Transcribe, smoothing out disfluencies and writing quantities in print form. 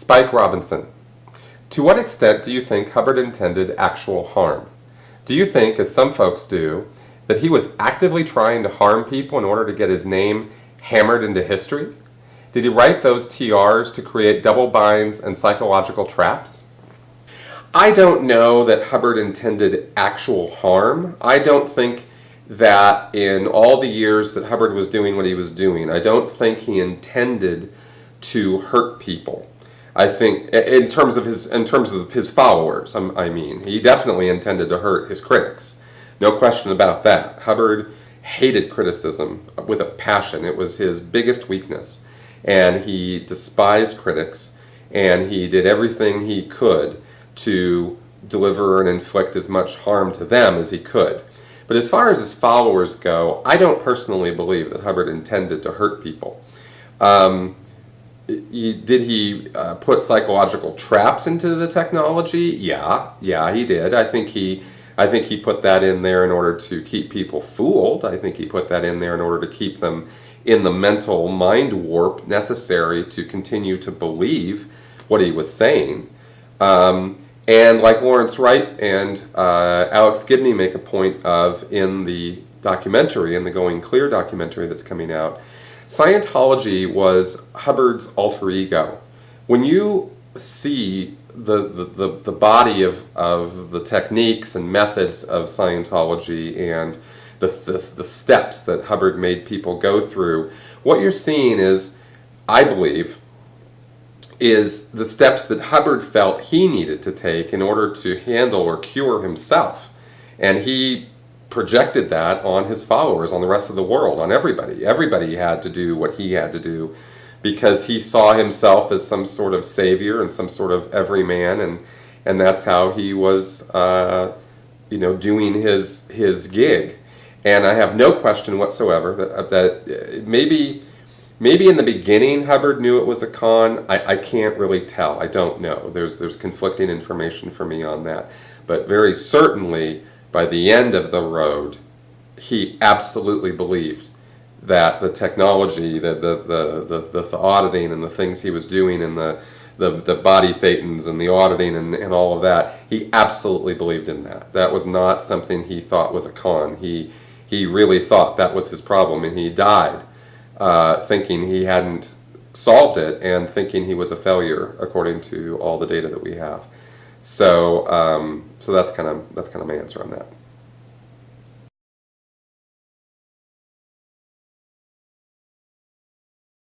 Spike Robinson. To what extent do you think Hubbard intended actual harm? Do you think, as some folks do, that he was actively trying to harm people in order to get his name hammered into history? Did he write those TRs to create double binds and psychological traps? I don't know that Hubbard intended actual harm. I don't think that in all the years that Hubbard was doing what he was doing, I don't think he intended to hurt people. I think in terms of his followers, I mean, he definitely intended to hurt his critics. No question about that. Hubbard hated criticism with a passion. It was his biggest weakness. And he despised critics, and he did everything he could to deliver and inflict as much harm to them as he could. But as far as his followers go, I don't personally believe that Hubbard intended to hurt people. Did he put psychological traps into the technology? Yeah, he did. I think he put that in there in order to keep people fooled. I think he put that in there in order to keep them in the mental mind warp necessary to continue to believe what he was saying. And like Lawrence Wright and Alex Gibney make a point of in the documentary, in the Going Clear documentary that's coming out, Scientology was Hubbard's alter ego. When you see the body of the techniques and methods of Scientology and the steps that Hubbard made people go through, what you're seeing is, I believe, is the steps that Hubbard felt he needed to take in order to handle or cure himself. And he projected that on his followers, on the rest of the world, on everybody. Everybody had to do what he had to do because he saw himself as some sort of savior and some sort of everyman, and that's how he was doing his gig. And I have no question whatsoever that maybe in the beginning Hubbard knew it was a con. I can't really tell. I don't know. There's conflicting information for me on that. But very certainly by the end of the road, he absolutely believed that the technology, the auditing and the things he was doing and the body thetans and the auditing and all of that, he absolutely believed in that. That was not something he thought was a con. He really thought that was his problem, and he died thinking he hadn't solved it and thinking he was a failure according to all the data that we have. So that's kind of my answer on that.